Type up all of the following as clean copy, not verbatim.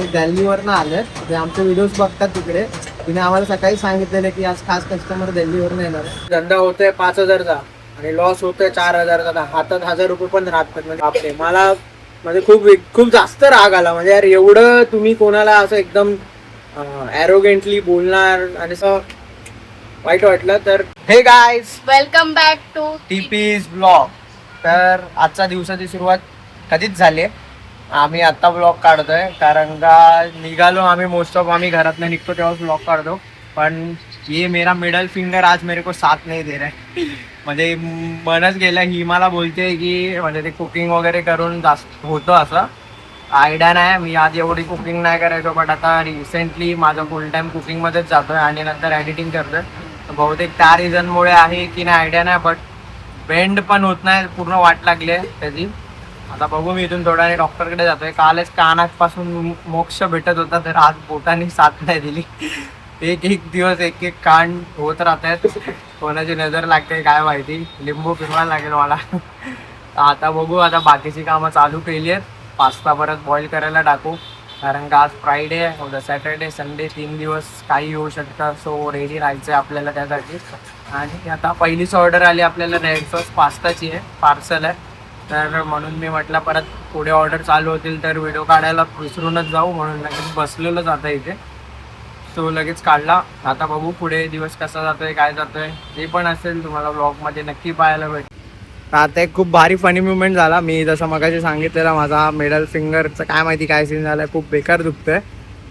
दिल्लीवरनं आलेत ते आमचे व्हिडिओज बघतात तिकडे. तिने आम्हाला सकाळी सांगितलेलं की आज खास कस्टमर दिल्लीवरून येणार आहे. धंदा होतोय 5,000चा आणि लॉस होतोय 4,000चा. हातात 1,000 रुपये पण राहतात. म्हणजे आपले मला म्हणजे खूप जास्त राग आला. म्हणजे यार एवढं तुम्ही कोणाला असं एकदम ॲरोगेंटली बोलणार आणि असं वाईट वाटलं. तर हे गाईज, वेलकम बॅक टू टीपीज ब्लॉग. तर आजच्या दिवसाची सुरुवात कधीच झाली आहे. आम्ही आत्ता ब्लॉग काढतोय कारण का निघालो आम्ही. मोस्ट ऑफ आम्ही घरातनं निघतो तेव्हाच ब्लॉग काढतो. पण ये मेरा मिडल फिंगर आज मेरे को साथ नाही दे रहा है. म्हणजे मनच गेलं. ही मला बोलते की म्हणजे ते कुकिंग वगैरे करून जास्त होतं असं आयडिया नाही. मी आधी एवढी कुकिंग नाही करायचो, बट आता रिसेंटली माझं फुल टाइम कुकिंगमध्येच जातोय आणि नंतर एडिटिंग करतोय. बहुतेक त्या रिझनमुळे आहे की नाही आयडिया नाही, बट बेंड पण होत नाही. पूर्ण वाट लागली आहे त्याची. आता बघू. मी इथून थोड्याने डॉक्टरकडे जातोय. कालच कानापासून मोक्ष भेटत होता, तर आज बोटाने साथ नाही दिली. एक दिवस एक कान होत राहत आहेत. कोणाची नजर लागते काय माहिती. लिंबू पिरवायला लागेल मला. आता बघू. आता बाकीची कामं चालू केली आहेत. पास्ता परत बॉईल करायला टाकू कारण का आज फ्रायडे आहे. उद्या सॅटर्डे संडे 3 दिवस काही होऊ शकतं. सो रेडी राहायचं आहे आपल्याला त्यासाठी. आणि आता पहिलीच ऑर्डर आली आपल्याला रेड सॉस पास्ताची आहे. पार्सल आहे. तर म्हणून मी म्हटलं परत पुढे ऑर्डर चालू होतील तर व्हिडिओ काढायला विसरूनच जाऊ, म्हणून लगेच बसलेलो जाता इथे. तो लगेच काढला. आता बघू पुढे दिवस कसा जातोय काय जातोय ते पण असेल तुम्हाला व्लॉगमध्ये नक्की पाहायला भेटेल. आता एक खूप भारी फनी मुवमेंट झाला. मी जसं मगाशी सांगितलेला माझा मिडल फिंगरचं काय माहिती काय सीन झालं आहे. खूप बेकार दुखतंय.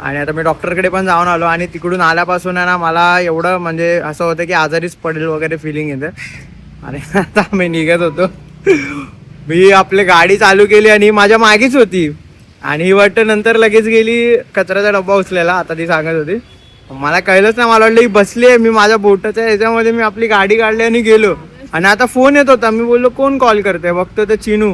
आणि आता मी डॉक्टरकडे पण जाऊन आलो आणि तिकडून आल्यापासून आहे ना मला एवढं म्हणजे असं होतं की आजारीच पडेल वगैरे फिलिंग येते. आणि आता मी निघत होतो. मी आपली गाडी चालू केली आणि माझ्या मागेच होती आणि ही वाटतं नंतर लगेच गेली कचऱ्याचा डब्बा उचलेला. आता ती सांगत होती. मला कळलंच नाही. मला वाटलं ही बसली आहे. मी माझ्या बोटाच्या ह्याच्यामध्ये मी आपली गाडी काढली आणि गेलो. आणि आता फोन येत होता. मी बोललो कोण कॉल करते. बघतो ते चिनू.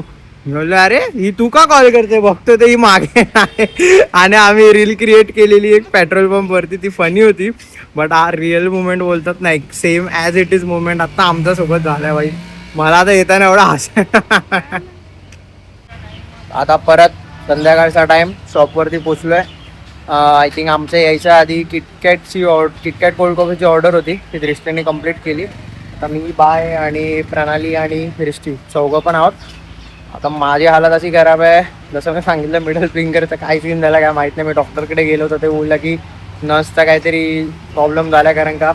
मी बोललो अरे ही तू का कॉल करते. बघतो ते ही मागे आहे. आणि आम्ही रील क्रिएट केलेली एक पेट्रोल पंपवरती. ती फनी होती, बट हा रिअल मुवमेंट बोलतात ना, एक same as it is movement आता आमच्यासोबत झालाय बाई. मला आता येताना एवढा हसायला. आता परत संध्याकाळचा टाइम. शॉपवरती पोचलोय. आय थिंक आमच्या यायच्या आधी किटकॅट कोल्ड कॉफीची ऑर्डर होती. ती दृष्टीने कंप्लीट केली. आता मी बाय आणि प्रणाली आणि दृष्टी चौघं पण आहोत. आता माझी हालत अशी खराब आहे. जसं मी सांगितलं मिडल फिंगरचं काय सीन झालं काय माहीत नाही. मी डॉक्टरकडे गेलो होतो. ते बोललं की नसचा काहीतरी प्रॉब्लेम झाला कारण का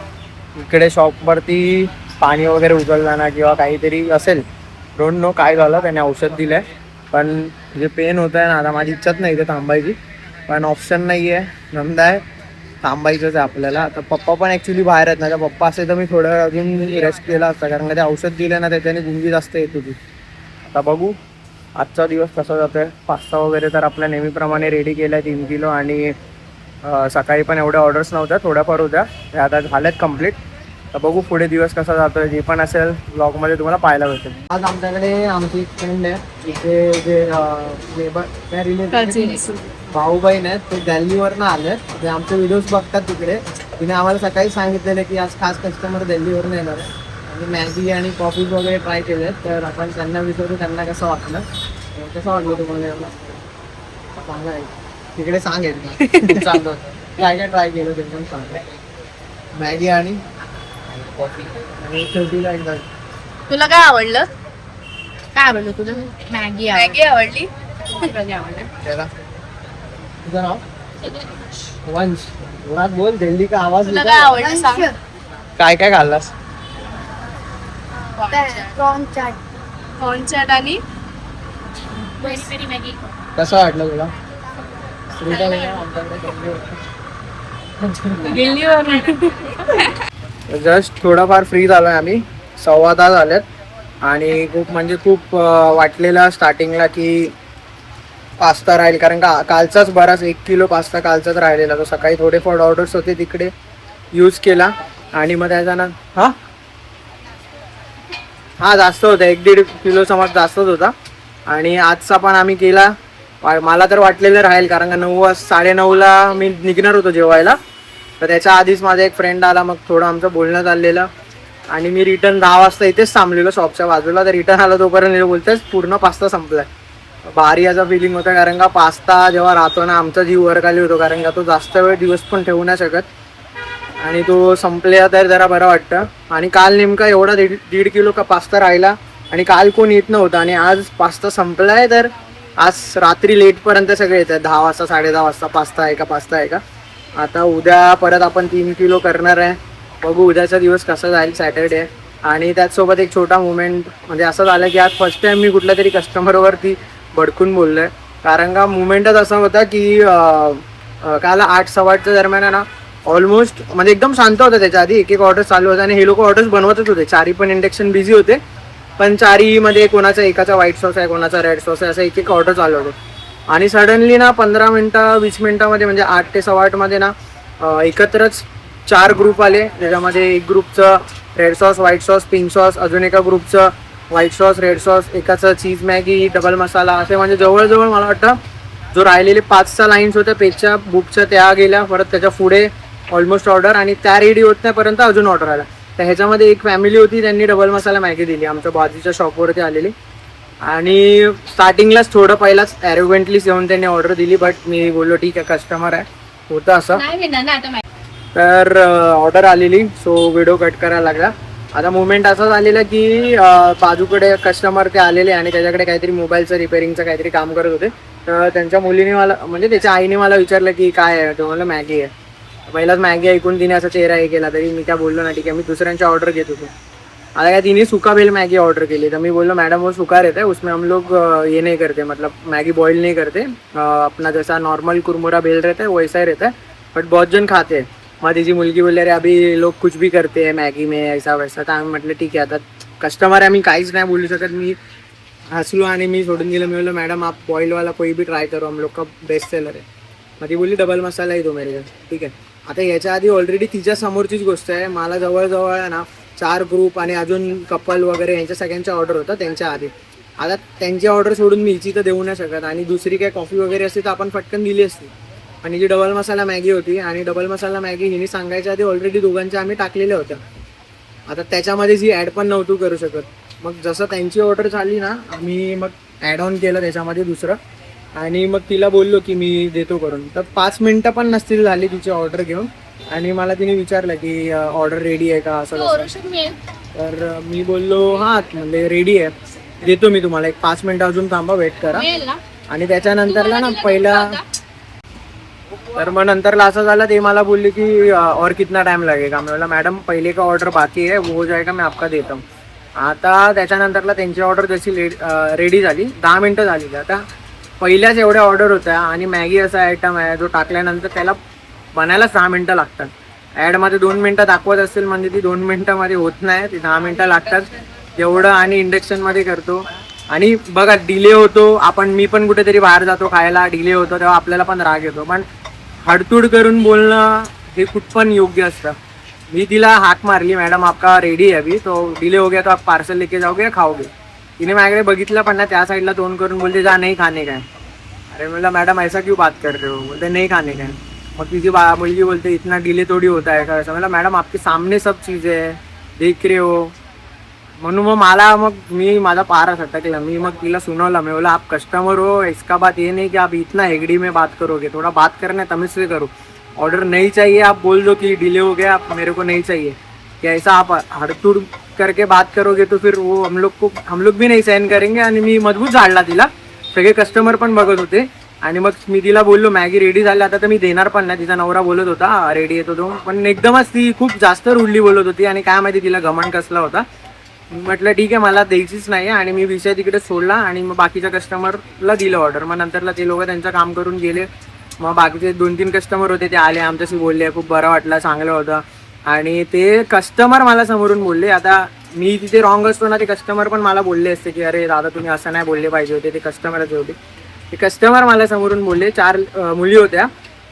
इकडे शॉपवरती पाणी वगैरे उचललं ना किंवा काहीतरी असेल. डोंट नो काय झालं. त्याने औषध दिलं आहे. पण जे पेन होत आहे ना आता माझी इच्छाच नाही इथे थांबायची, पण ऑप्शन नाही आहे. धंदा आहे, थांबायचंच आहे आपल्याला. आता पप्पा पण ॲक्च्युली बाहेर आहेत ना. तर पप्पा असे तर मी थोडं अजून रेस्ट केला असता कारण का ते औषध दिलं ना त्याच्याने गुंगी जास्त येत होती. आता बघू आजचा दिवस कसा जातो आहे. पास्ता वगैरे तर आपल्या नेहमीप्रमाणे रेडी केला आहे 3 किलो. आणि सकाळी पण एवढ्या ऑर्डर्स नव्हत्या, थोड्याफार होत्या. त्या आता झाल्यात कंप्लीट. तर बघू पुढे दिवस कसा जातोय. जे पण असेल ब्लॉगमध्ये तुम्हाला पाहायला भेटेल. आज आमच्याकडे आमची एक फ्रेंड आहे इथे जे भाऊ बहीण आहेत. ते दिल्लीवरनं आलेत. ते आमचे व्हिडिओज बघतात तिकडे. तिने आम्हाला सकाळी सांगितलेलं की आज खास कस्टमर दिल्लीवरून येणार आहे. आणि मॅगी आणि कॉफीज वगैरे ट्राय केले आहेत. तर आपण त्यांना विचारू त्यांना कसं वाटलं. कसं वाटलं तुम्हाला एवढं चांगलं आहे. तिकडे सांगेल चांगलं होतं. काय काय ट्राय केलं ते पण सांगा. मॅगी आणि कॉफी आणि शेवटीला एकदा. तुला काय आवडलं. काय आवडलं तुला. मॅगी आवडली. त्याला तुझं नाव वंश. जोरात बोल. दिल्ली का आवाज. तुला काय आवडलं सांग. काय काय खाल्लास. कॉर्न चाट आणि मॅगी. कसं वाटलं तुला. जस्ट थोडाफार फ्री झालोय आम्ही. 1.25 तास झालेत. आणि खूप म्हणजे खूप वाटलेलं स्टार्टिंगला की पास्ता राहील कारण का कालचाच बराच 1 किलो पास्ता कालचाच राहिलेला. तो सकाळी थोडेफार ऑर्डर्स होते तिकडे यूज केला. आणि मग त्याच्यानं हा जास्त होता. 1-1.5 किलो समज जास्तच होता. आणि आजचा पण आम्ही केला. मला तर वाटलेलं राहील कारण का 9-9:30 मी निघणार होतो जेवायला. तर त्याच्या आधीच माझा एक फ्रेंड आला. मग थोडं आमचं बोलणं चाललेलं. आणि मी रिटर्न 10 वाजता इथेच थांबलेलो शॉपच्या बाजूला. तर रिटर्न आला तोपर्यंत बोलतेच पूर्ण पास्ता संपलाय. भारी याचा फिलिंग होता, कारण का पास्ता जेव्हा राहतो ना आमचा जीव वर खाली होतो, कारण का तो जास्त वेळ दिवस पण ठेवू नाही शकत आणि तो संपल्या तर जरा बरं वाटतं. आणि काल नेमका एवढा 1.5 किलो का पास्ता राहिला आणि काल कोण येत नव्हतं आणि आज पास्ता संपलाय, तर आज रात्री लेटपर्यंत सगळे येतात, 10 वाजता 10:30 वाजता पास्ता आहे का. आता उद्या परत आपण 3 किलो करणार आहे, बघू उद्याचा दिवस कसा जाईल, सॅटर्डे. आणि त्याचसोबत एक छोटा मुवमेंट म्हणजे असं झालं की आज फर्स्ट टाइम मी कुठल्या तरी कस्टमरवरती भडकून बोललोय, कारण का मुवमेंटच असा होता की काल 8-8:15 दरम्यान आहे ना ऑलमोस्ट म्हणजे एकदम शांत होतं. त्याच्या आधी एक ऑर्डर चालू होता आणि हे लोक ऑर्डर्स बनवतच होते, चारी पण इंडक्शन बिझी होते, पण चारीमध्ये कोणाचा एकाचा व्हाईट सॉस आहे, कोणाचा रेड सॉस आहे, असं एक ऑर्डर चालू होतं. आणि सडनली ना 15 मिनटं 20 मिनटामध्ये म्हणजे 8 ते 8:15 मध्ये ना एकत्रच 4 ग्रुप आले, ज्याच्यामध्ये एक ग्रुपचं red sauce, white sauce, pink sauce, अजून एका ग्रुपचं व्हाईट सॉस, रेड सॉस, एकाचं चीज मॅगी, डबल मसाला, असे म्हणजे जवळजवळ मला वाटतं जो राहिलेले 5-6 लाईन्स होत्या पेजच्या बुकच्या त्या गेल्या, परत त्याच्या पुढे ऑलमोस्ट ऑर्डर आणि त्या रेडी होत नाहीपर्यंत अजून ऑर्डर आला. तर ह्याच्यामध्ये एक फॅमिली होती, त्यांनी डबल मसाला मॅगी दिली, आमच्या बाजूच्या शॉपवरती आलेली. आणि स्टार्टिंगलाच थोडं पहिलाच ॲरोगेंटली येऊन त्यांनी ऑर्डर दिली, बट मी बोललो ठीक आहे कस्टमर आहे, होतं असं. तर ऑर्डर आलेली, सो व्हिडिओ कट करायला लागला. आता मुवमेंट असा झालेला की बाजूकडे कस्टमर ते आलेले आणि त्याच्याकडे काहीतरी मोबाईलचं रिपेअरिंगचं काहीतरी काम करत होते. तर त्यांच्या मुलीने मला म्हणजे त्याच्या आईने मला विचारलं की काय आहे, तो मला मॅगी आहे. पहिलाच मॅगी ऐकून तिने असा चेहरा हे केला, तरी मी काय बोललो ना ठीक आहे, मी दुसऱ्यांची ऑर्डर घेत होतो. आता काय तिने सुका बेल मॅगी ऑर्डर केली, तर मी बोललो मॅडम वो सुका रहता है, उसमें हम लोग ये नहीं करते, मतलब मैगी बॉईल नहीं करते, अपना जैसा नॉर्मल कुरमुरा बेल रहता है वैसा ही रहता है, बट बहुत जन खाते हैं. मग तिची मुलगी बोलली अरे अभी लोग कुछ भी करते हैं मॅगी में ऐसा वैसा. तर आम्ही म्हटलं ठीक आहे, आता कस्टमर आहे, मी काहीच नाही बोलू शकत. मी हसलो आणि मी सोडून दिलं. मी बोललो मॅडम आप बॉईलवाला कोई भी ट्राय करो, हम लोग का बेस्ट सेलर आहे. मग ती बोलली डबल मसाला ही दो मेरे घर. ठीक आहे. आता याच्या आधी ऑलरेडी तिच्या समोरचीच गोष्ट आहे, मला जवळजवळ आहे ना 4 ग्रुप आणि अजून कपल वगैरे यांच्या सगळ्यांच्या ऑर्डर होता त्यांच्या आधी. आता त्यांची ऑर्डर सोडून मी हिची तर देऊ नाही शकत, आणि दुसरी काय कॉफी वगैरे असते तर आपण पटकन दिली असती. आणि जी डबल मसाला मॅगी होती, आणि डबल मसाला मॅगी हिने सांगायच्या आधी ऑलरेडी दोघांच्या आम्ही टाकलेल्या होत्या. आता त्याच्यामध्ये जी ॲड पण नव्हतो करू शकत. मग जसं त्यांची ऑर्डर झाली ना, आम्ही मग ॲड ऑन केलं त्याच्यामध्ये दुसरं, आणि मग तिला बोललो की मी देतो करून. तर 5 मिनटं पण नसतील झाली तिची ऑर्डर घेऊन, आणि मला तिने विचारलं की ऑर्डर रेडी आहे का असं कसं. तर मी बोललो हां म्हणजे रेडी आहे, देतो मी तुम्हाला, एक 5 मिनटं अजून थांबा, वेट करा. आणि त्याच्यानंतरला ना पहिला तर मग नंतरला असं झालं, ते मला बोलले की और कितना टाइम लगेगा. मी बोला मॅडम पहिले का ऑर्डर बाकी आहे, वो हो जाएगा मैं आपका देता हूँ. आता त्याच्यानंतरला त्यांची ऑर्डर जशी रेडी झाली, 10 मिनटं झाली. आता पहिल्याच एवढ्या ऑर्डर होत्या, आणि मॅगी असा आयटम आहे जो टाकल्यानंतर त्याला बनायला 6 मिनटं लागतात. ॲडमध्ये 2 मिनटं दाखवत असेल म्हणजे ती 2 मिनटामध्ये होत नाही, ती 10 मिनटं लागतात एवढं. आणि इंडक्शनमध्ये करतो, आणि बघा डिले होतो. मी पण कुठेतरी बाहेर जातो खायला, डिले होतो तेव्हा आपल्याला पण राग येतो, पण हडतूड करून बोलणं हे कुठपण योग्य असतं. मी तिला हाक मारली, मॅडम आपका रेडी है अभी, तो डिले हो गया तो आप पार्सल लेके जाओगे या खाओगे. तिने माझ्याकडे बघितलं पण ना, त्या साईडला तोंड करून बोलते जा नहीं खाने का है. अरे म्हणलं मॅडम ऐसा क्यों बात कर रहे हो, बोलते नहीं खाने का है. मग तिची मुलगी बोलते इतना डिले थोडी होता है का. असं म्हणलं मॅडम आपके सामने सब चीज़ें है, देख रहे हो. म्हणून मग मी माझा पारा सटकला. मी मग तिला सुनावला, मी बोला आप कस्टमर हो, इसका बात ये नहीं कि आप इतना हेगड़ी में बात करोगे, थोड़ा बात करना तमीज से करो. ऑर्डर नहीं चाहिए आप बोल दो कि डिले हो गया, आप मेरे को नहीं चाहिए. कि ऐसा आप हड़तुड़ करके बात करोगे तो फिर वो हम लोग भी नहीं सहन करेंगे. आणि मी मजबूत झाडला तिला, सगळे कस्टमर पण बघत होते. आणि मग मी तिला बोललो मॅगी रेडी झाली, आता तर मी देणार पण नाही. तिचा नवरा बोलत होता रेडी येतो तो, पण एकदमच ती खूप जास्त रुडली बोलत होती, आणि काय माहिती तिला घमंड कसला होता. म्हटलं ठीक आहे मला द्यायचीच नाही, आणि मी विषय तिकडे सोडला, आणि मग बाकीच्या कस्टमरला दिलं ऑर्डर. मग नंतरला ते लोक त्यांचं काम करून गेले. मग बाकीचे 2-3 कस्टमर होते, ते आले आमच्याशी बोलले, खूप बरं वाटलं, चांगलं होतं. आणि ते कस्टमर मला समोरून बोलले. आता मी तिथे रॉंग असतो ना, ते कस्टमर पण मला बोलले असते की अरे दादा तुम्ही असं नाही बोलले पाहिजे होते. ते कस्टमरच होते. ते कस्टमर मला समोरून बोलले. 4 मुली होत्या,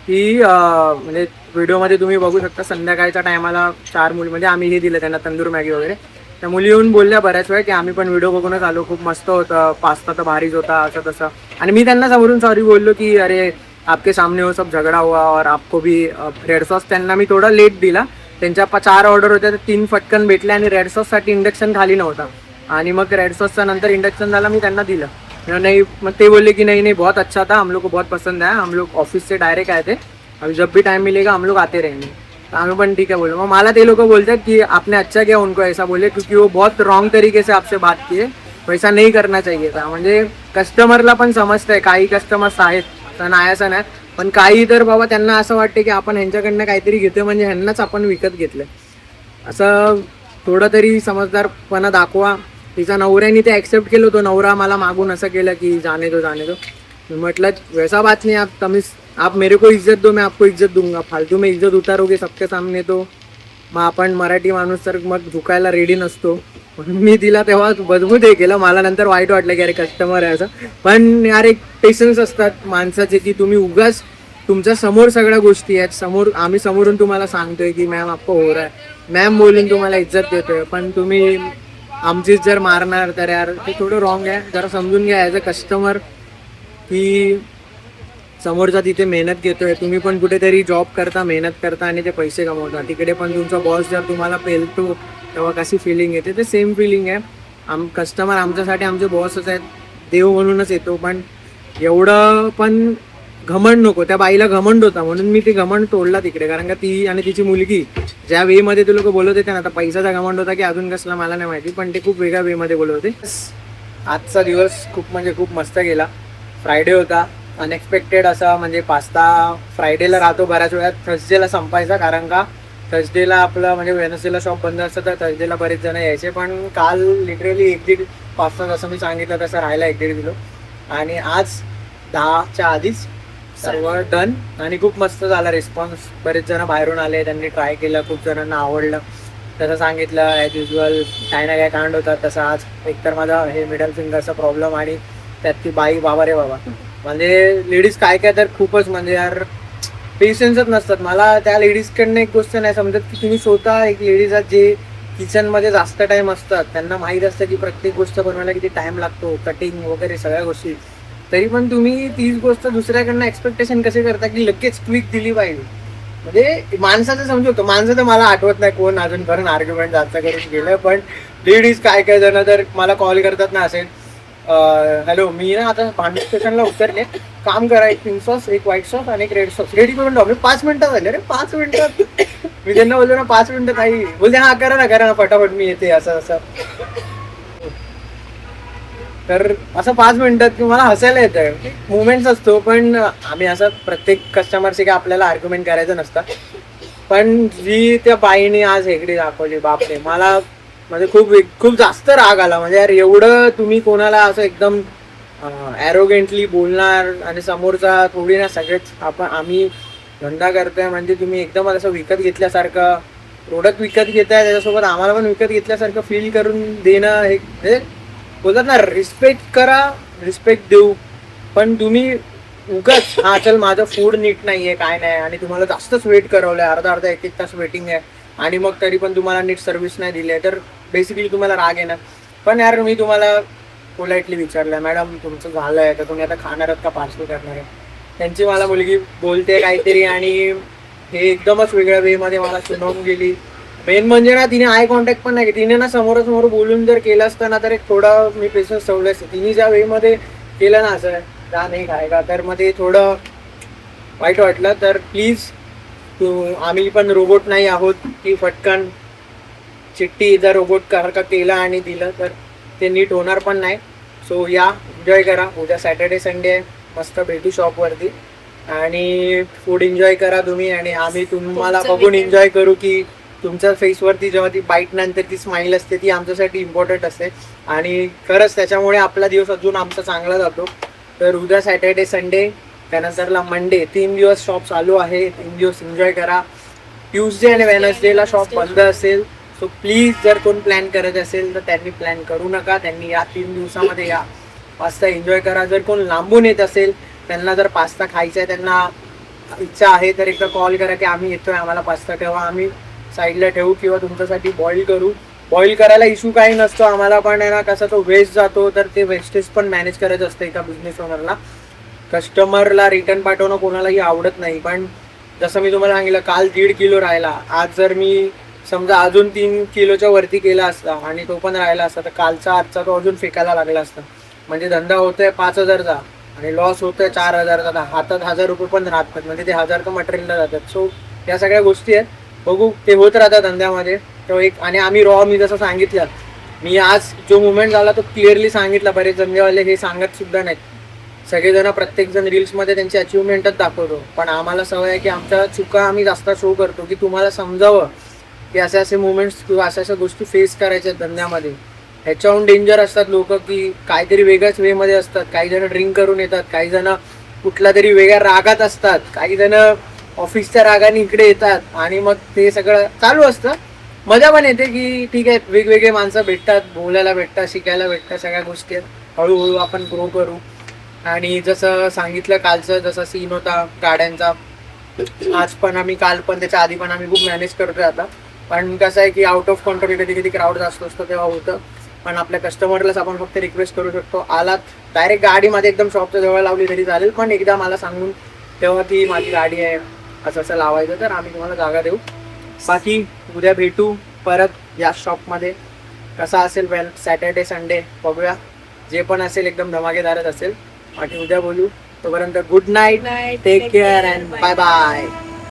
की म्हणजे व्हिडिओमध्ये तुम्ही बघू शकता, संध्याकाळच्या टायमाला 4 मुली, म्हणजे आम्ही हे दिलं त्यांना तंदूर मॅगी वगैरे. त्या मुली येऊन बोलल्या बऱ्याच वेळ की आम्ही पण व्हिडिओ बघूनच आलो, खूप मस्त होतं, पास्ता तर भारीच होता, असं तसं. आणि मी त्यांना समोरून सॉरी बोललो की अरे आपके सामने वो सब झगडा हुआ और आपको भी रेड सॉस. त्यांना मी थोडा लेट दिला. त्यांच्या 4 ऑर्डर होत्या, तर 3 फटकन भेटले, आणि रेड सॉससाठी इंडक्शन खाली नव्हता. आणि मग रेड सॉसच्या नंतर इंडक्शन झालं, मी त्यांना दिलं. नहीं, मग ते बोलले कि नहीं नहीं बहुत अच्छा था, हम लोग को बहुत पसंद आया, हम लोग ऑफिस से डायरेक्ट आए थे, अभी जब भी टाइम मिलेगा हम लोग आते रहेंगे. तर आम्ही पण ठीक आहे बोललो. मग मला ते लोक बोलतात की आपने अच्छा किया उनको ऐसा बोले, क्योंकि वो बहुत रॉन्ग तरीके से आपसे बात किए, वैसा नहीं करना चाहिए था. म्हणजे कस्टमरला पण समजतंय, काही कस्टमर्स आहेत असं नाही असं नाही, पण काही तर बाबा त्यांना असं वाटते की आपण ह्यांच्याकडनं काहीतरी घेतोय म्हणजे ह्यांनाच आपण विकत घेतलंय. असं थोडं तरी समजदारपणा दाखवा. तिचा नवऱ्याने ते ॲक्सेप्ट केलं, तो नवरा मला मागून असं केलं की जाने दो जाने दो. मी म्हटलं वैसा बात नहीं, आप मेरे को इज्जत दो, मैं आपको इज्जत दूंगा. फालतू में इज्जत उतारोगे सबके सामने तो मग आपण मराठी माणूस तर मग झुकायला रेडी नसतो. म्हणून मी तिला तेव्हा बदबूत हे केलं. मला नंतर वाईट वाटलं की अरे कस्टमर आहे असं, पण यार एक पेशन्स असतात माणसाचे की तुम्ही उगाच तुमच्या समोर सगळ्या गोष्टी आहेत, समोर आम्ही समोरून तुम्हाला सांगतोय की मॅम आपको हो रहा है, मॅम बोलून तुम्हाला इज्जत देतोय, पण तुम्ही आमचीच जर मारणार तर यार ते थोडं रॉंग आहे. जरा समजून घ्या ॲज अ कस्टमर की समोरचा तिथे मेहनत घेतोय, तुम्ही पण कुठेतरी जॉब करता, मेहनत करता आणि ते पैसे कमवता. तिकडे पण तुमचा बॉस जर तुम्हाला पेलतो तेव्हा कशी फिलिंग येते, ते सेम फिलिंग आहे. कस्टमर आमच्यासाठी आमचे बॉसच आहेत, देव म्हणूनच येतो, पण एवढं पण घमंड नको. त्या बाईला घमंड होता म्हणून मी ते घमंड तोडला तिकडे, कारण का ती आणि तिची मुलगी ज्या वेमध्ये ते लोक बोलत होते ना, आता पैशाचा घमंड होता की अजून कसला मला नाही माहिती, पण ते खूप वेगळ्या वेमध्ये बोलत होते. आजचा दिवस खूप म्हणजे खूप मस्त गेला. फ्रायडे होता, अनएक्सपेक्टेड असा, म्हणजे पास्ता फ्रायडेला राहतो बऱ्याच वेळात, थर्सडेला संपायचा, कारण का थर्सडेला आपलं म्हणजे वेनसडेला शॉप बंद असतं तर थर्सडेला बरेच जण यायचे. पण काल लिटरली 1-1.5 पास्ता जसं मी सांगितलं तसं राहिला 1-1.5 किलो, आणि आज 10च्या आधीच सर्व डन, आणि खूप मस्त झाला रिस्पॉन्स. बरेच जण बाहेरून आले, त्यांनी ट्राय केलं, खूप जणांना आवडलं. तसं सांगितलं ॲज युजल काय ना काय कांड होतात तसं आज एकतर माझा हे मिडल फिंगरचा प्रॉब्लेम, आणि त्यात ती बाई बाबा रे बाबा, म्हणजे लेडीज काय काय तर खूपच म्हणजे यार पेशन्सच नसतात. मला त्या लेडीजकडनं एक गोष्ट नाही समजत की तुम्ही स्वतः एक लेडीज आहात जे किचनमध्ये जास्त टाइम असतात, त्यांना माहीत असतं की प्रत्येक गोष्ट बनवायला किती टाइम लागतो, कटिंग वगैरे सगळ्या गोष्टी, तरी पण तुम्ही तीच गोष्ट दुसऱ्याकडनं एक्सपेक्टेशन कसे करता की लगेच क्विक दिली पाहिजे. म्हणजे माणसाचं समजवतो, माणसं तर मला आठवत नाही कोण अजूनपर्यंत आर्ग्युमेंट जास्त करून गेलं, पण लेडीज काय काय जण तर मला कॉल करतात ना असेल, हॅलो मी ना आता भांडे स्टेशनला उतरले, काम करा, एक पिंक सॉस, एक व्हाईट सॉस आणि एक रेड सॉस रेडी करून ठेवा. मी 5 मिनिटात झाले. अरे 5 मिनिटात मी त्यांना बोललो ना 5 मिनिटात आई बोलते हा करा ना फटाफट मी येते असं असं. तर असं 5 मिनिटात मला हसायला येतं, मुवमेंट्स असतो, पण आम्ही असं प्रत्येक कस्टमरशी काय आपल्याला आर्ग्युमेंट करायचं नसतं. पण जी त्या बाईने आज हेगडी दाखवली बापरे, मला म्हणजे खूप खूप जास्त राग आला. म्हणजे यार एवढं तुम्ही कोणाला असं एकदम ॲरोगेंटली बोलणार, आणि समोरचा थोडी ना सगळेच आम्ही धंदा करतोय म्हणजे तुम्ही एकदम असं विकत घेतल्यासारखं प्रोडक्ट विकत घेताय, त्याच्यासोबत आम्हाला पण विकत घेतल्यासारखं फील करून देणं, हे म्हणजे बोलतात ना रिस्पेक्ट करा, रिस्पेक्ट देऊ, पण तुम्ही उगाच हा चल माझं फूड नीट नाही आहे काय नाही, आणि तुम्हाला जास्तच वेट करवलं आहे, अर्धा 1-1 तास वेटिंग आहे, आणि मग तरी पण तुम्हाला नीट सर्व्हिस नाही दिली आहे, तर बेसिकली तुम्हाला राग येणार. पण यार मी तुम्हाला पोलाइटली विचारलं मॅडम तुमचं झालं आहे तर तुम्ही आता खाणार आहात का पार्सल करणार आहे. त्यांची मला मुलगी बोलते काहीतरी, आणि हे एकदमच वेगळ्या वेमध्ये मला सुनावून गेली. मेन म्हणजे ना तिने आय कॉन्टॅक्ट पण नाही, तिने ना समोरासमोर बोलून जर केलं असतं ना तर एक थोडं मी पेशन्स ठेवलं असतं. तिने ज्या वेमध्ये केलं ना असं का नाही खायला, तर मग ते थोडं वाईट वाटलं. तर प्लीज आम्ही पण रोबोट नाही आहोत की फटकन चिठ्ठी जर रोबोट का केलं आणि दिलं तर ते नीट होणार पण नाही. सो या एन्जॉय करा, उद्या सॅटर्डे संडे आहे, मस्त भेटू शॉपवरती आणि फूड एन्जॉय करा तुम्ही, आणि आम्ही तुम्हाला बघून एन्जॉय करू की तुमच्या फेसवरती जेव्हा ती बाईट नंतर ती स्माईल असते ती आमच्यासाठी इम्पॉर्टंट असते, आणि खरंच त्याच्यामुळे आपला दिवस अजून आमचा चांगला जातो. तर उद्या सॅटर्डे संडे, त्यानंतरला मंडे, 3 दिवस शॉप चालू आहे, 3 दिवस एन्जॉय करा. ट्यूजडे आणि वेनसडेला शॉप बंद असेल. सो प्लीज जर कोण प्लॅन करत असेल तर त्यांनी प्लॅन करू नका, त्यांनी या 3 दिवसामध्ये या पास्ता एन्जॉय करा. जर कोण लांबून येत असेल त्यांना जर पास्ता खायचा आहे, त्यांना इच्छा आहे, तर एकदा कॉल करा की आम्ही येतोय, आम्हाला पास्ता ठेवा, आम्ही साईडला ठेवू किंवा तुमच्यासाठी बॉईल करू. बॉईल करायला इश्यू काही नसतो आम्हाला, पण आहे ना कसा तो वेस्ट जातो, तर ते वेस्टेज पण मॅनेज करायचं असतं एका बिझनेस ओनरला. कस्टमरला रिटर्न पाठवणं कोणालाही आवडत नाही, पण जसं मी तुम्हाला सांगितलं काल 1.5 किलो राहिला, आज जर मी समजा अजून 3 किलोच्या वरती केला असता आणि तो पण राहिला असता तर कालचा आजचा तो अजून फेकायला लागला असता. म्हणजे धंदा होतोय 5,000चा आणि लॉस होतोय 4,000चा, हातात 1,000 रुपये पण राहतात, म्हणजे ते 1,000 तर मटेरियलला जातात. सो या सगळ्या गोष्टी आहेत, बघू ते होत राहतात धंद्यामध्ये. तो एक, आणि आम्ही मी जसं सांगितलं, मी आज जो मुवमेंट झाला तो क्लिअरली सांगितला. बरेच धंदेवाले हे सांगत सुद्धा नाहीत, सगळेजण प्रत्येक जण रील्समध्ये त्यांची अचिव्हमेंटच दाखवतो, पण आम्हाला सवय आहे की आमच्या चुका आम्ही जास्त शो करतो, की तुम्हाला समजावं की असे असे मुवमेंट्स किंवा अशा अशा गोष्टी फेस करायच्या धंद्यामध्ये. ह्याच्याहून डेंजर असतात लोक, की काहीतरी वेगळ्याच वेमध्ये असतात. काही जण ड्रिंक करून येतात, काही जण कुठल्या तरी वेगळ्या रागात असतात, काही जण ऑफिसच्या रागाने इकडे येतात आणि मग ते सगळं चालू असतं. मजा पण येते की ठीक आहे, वेगवेगळे माणसं भेटतात, बोलायला भेटतात, शिकायला भेटतात, सगळ्या गोष्टी आहेत. हळूहळू आपण ग्रो करू. आणि जसं सांगितलं कालचं जसं सीन होता गाड्यांचा, आज पण आम्ही, काल पण, त्याच्या आधी पण आम्ही खूप मॅनेज करतोय आता. पण कसं आहे की आउट ऑफ कंट्रोल कधी कधी क्राऊड जास्त असतो तेव्हा होतं. पण आपल्या कस्टमरलाच आपण फक्त रिक्वेस्ट करू शकतो, आलात डायरेक्ट गाडीमध्ये एकदम शॉपच्या जवळ लावली तरी चालेल, पण एकदा मला सांगून तेव्हा की माझी गाडी आहे असं असं लावायचं, तर आम्ही तुम्हाला जागा देऊ. बाकी उद्या भेटू परत या शॉपमध्ये. कसा असेल वेल सॅटर्डे संडे बघूया, जे पण असेल एकदम धमाकेदारच असेल. बाकी उद्या बोलू. तोपर्यंत good night, take care and bye bye.